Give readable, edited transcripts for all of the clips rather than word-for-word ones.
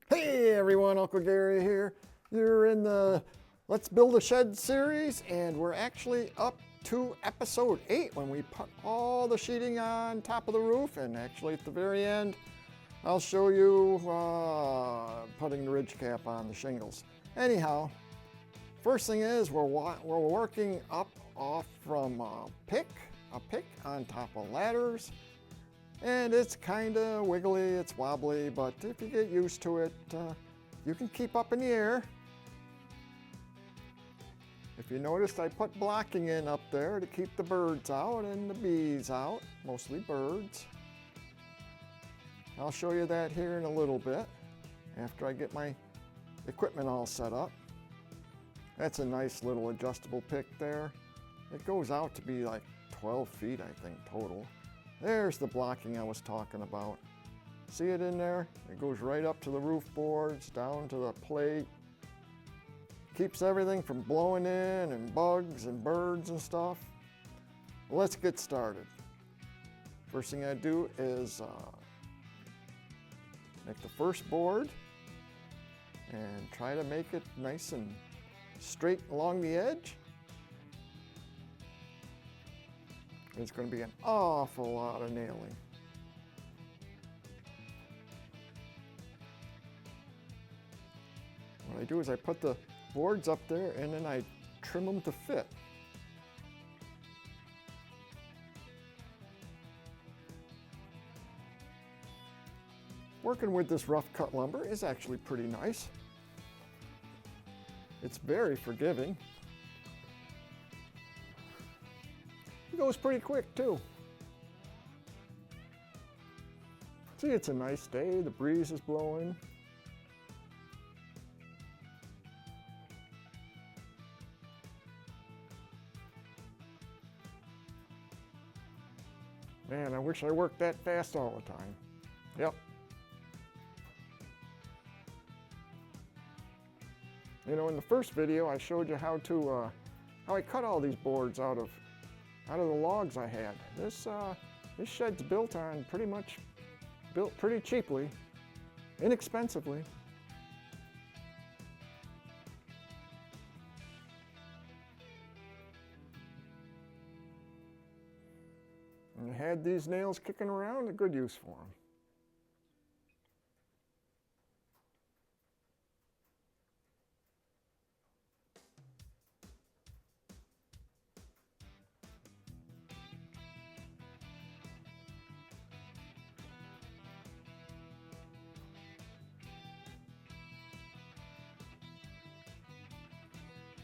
Hey everyone, Uncle Gary here. You're in the Let's Build a Shed series, and we're actually up to episode 8 when we put all the sheeting on top of the roof, and actually at the very end I'll show you putting the ridge cap on the shingles. Anyhow, first thing is we're working up off from a pick on top of ladders. And it's kind of wiggly, it's wobbly, but if you get used to it, you can keep up in the air. If you noticed, I put blocking in up there to keep the birds out and the bees out, mostly birds. I'll show you that here in a little bit, after I get my equipment all set up. That's a nice little adjustable pick there. It goes out to be like 12 feet, I think, total. There's the blocking I was talking about. See it in there? It goes right up to the roof boards, down to the plate. Keeps everything from blowing in and bugs and birds and stuff. Well, let's get started. First thing I do is make the first board and try to make it nice and straight along the edge. It's going to be an awful lot of nailing. What I do is I put the boards up there and then I trim them to fit. Working with this rough cut lumber is actually pretty nice. It's very forgiving. It goes pretty quick too. See, it's a nice day, the breeze is blowing. Man, I wish I worked that fast all the time. Yep. You know, in the first video I showed you how I cut all these boards out of the logs I had. This shed's built pretty cheaply, inexpensively. And I had these nails kicking around, a good use for them.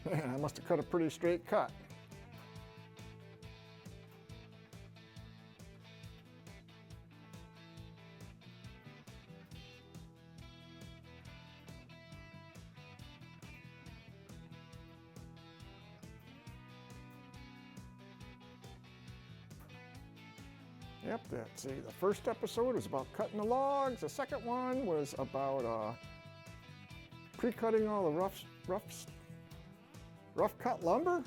Man, I must have cut a pretty straight cut. Yep, see, the first episode was about cutting the logs. The second one was about pre-cutting all the rough cut lumber.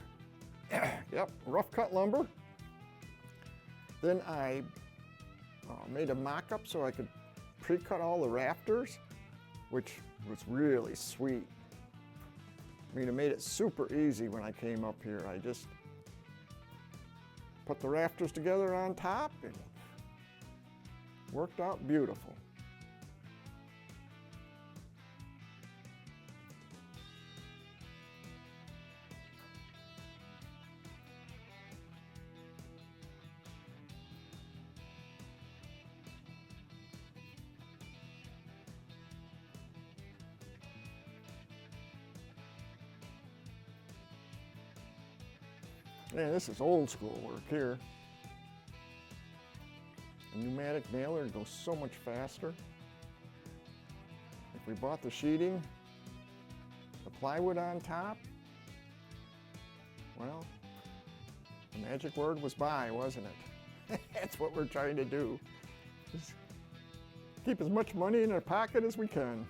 Yep, rough cut lumber. Then I made a mock-up so I could pre-cut all the rafters, which was really sweet. I mean, it made it super easy when I came up here. I just put the rafters together on top and worked out beautiful. Man, this is old school work here. A pneumatic nailer goes so much faster. If we bought the sheeting, the plywood on top, well, the magic word was buy, wasn't it? That's what we're trying to do. Just keep as much money in our pocket as we can.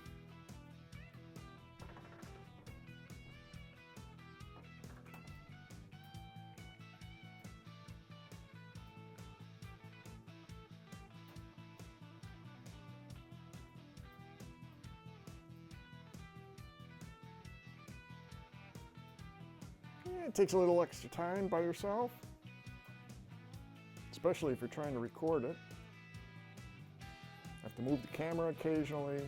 It takes a little extra time by yourself, especially if you're trying to record it. Have to move the camera occasionally.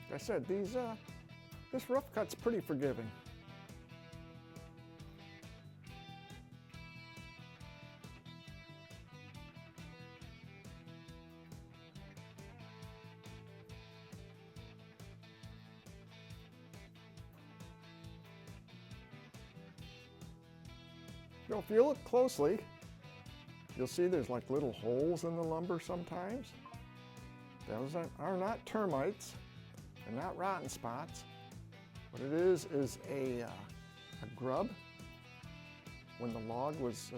Like I said, this rough cut's pretty forgiving. Now, if you look closely, you'll see there's like little holes in the lumber sometimes. Those are not termites. They're not rotten spots. What it is a grub. When the log was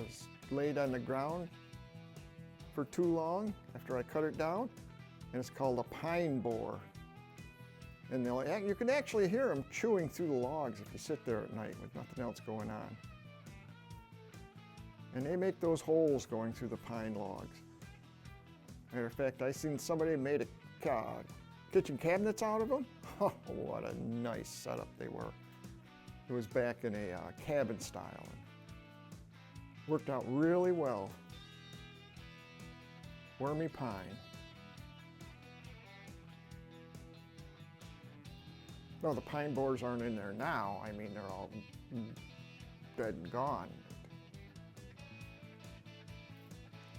laid on the ground for too long after I cut it down, and it's called a pine borer. And you can actually hear them chewing through the logs if you sit there at night with nothing else going on. And they make those holes going through the pine logs. Matter of fact, I seen somebody made a kitchen cabinets out of them. Oh, what a nice setup they were. It was back in a cabin style. Worked out really well. Wormy pine. No, the pine borers aren't in there now. I mean, they're all dead and gone.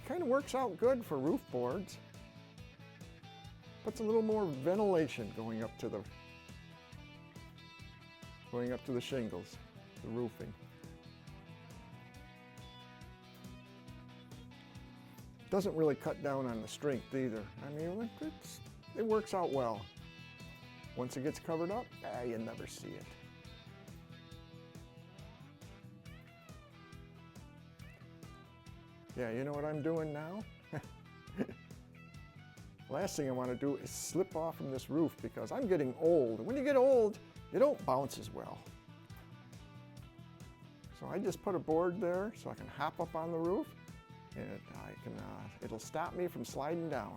Kind of works out good for roof boards. Puts a little more ventilation going up to the shingles, the roofing. Doesn't really cut down on the strength either. I mean, it works out well. Once it gets covered up, you never see it. Yeah, you know what I'm doing now? Last thing I want to do is slip off from this roof because I'm getting old. And when you get old, you don't bounce as well. So I just put a board there so I can hop up on the roof, and it'll stop me from sliding down.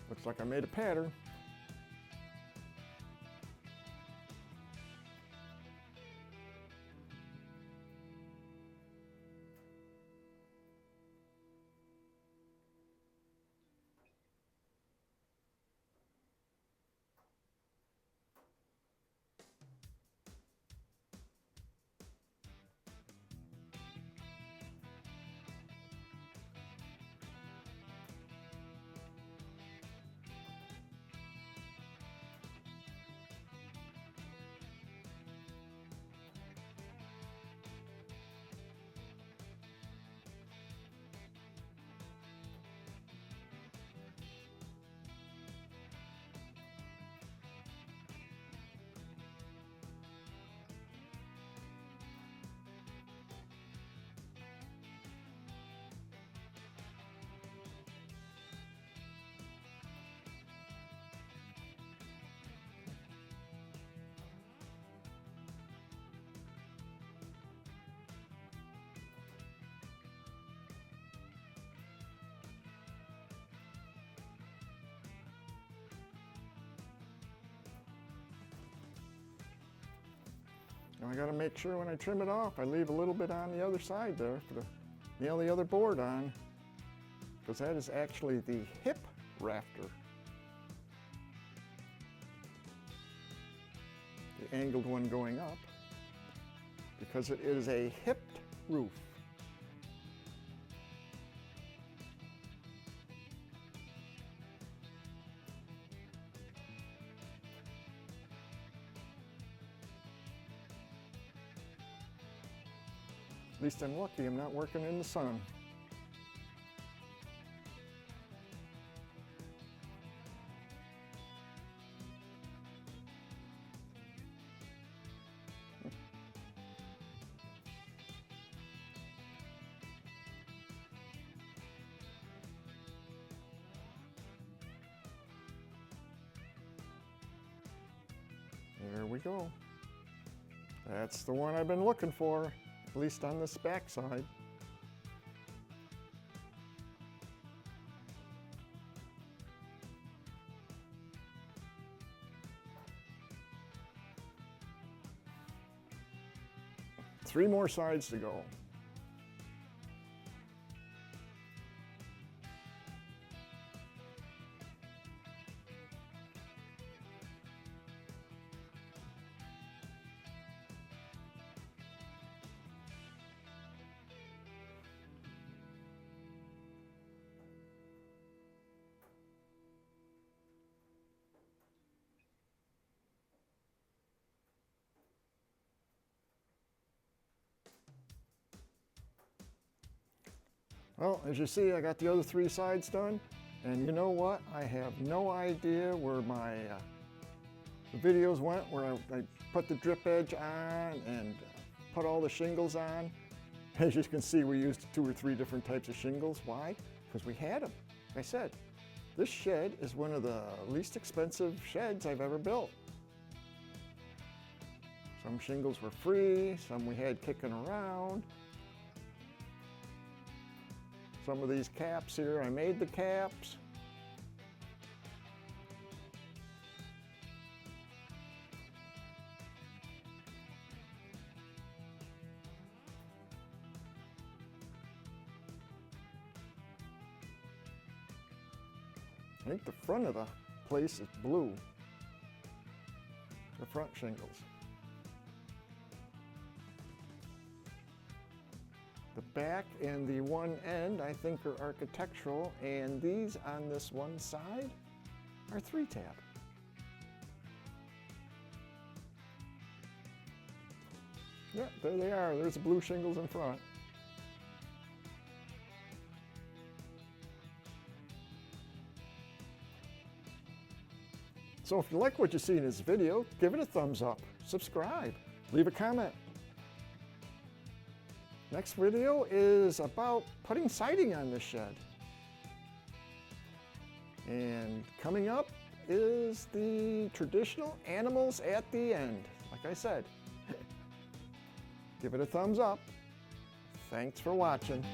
Looks like I made a pattern. Now I got to make sure when I trim it off, I leave a little bit on the other side there for to nail the other board on, because that is actually the hip rafter. The angled one going up, because it is a hipped roof. At least I'm lucky I'm not working in the sun. There we go. That's the one I've been looking for, at least on this back side. Three more sides to go. Well, as you see, I got the other three sides done, and you know what? I have no idea where my the videos went, where I put the drip edge on and put all the shingles on. As you can see, we used 2 or 3 different types of shingles. Why? Because we had them. Like I said, this shed is one of the least expensive sheds I've ever built. Some shingles were free, some we had kicking around. Some of these caps here, I made the caps. I think the front of the place is blue, the front shingles. The back and the one end, I think, are architectural, and these on this one side are 3-tab. Yeah, there they are. There's the blue shingles in front. So if you like what you see in this video, give it a thumbs up, subscribe, leave a comment. Next video is about putting siding on this shed. And coming up is the traditional animals at the end. Like I said, give it a thumbs up. Thanks for watching.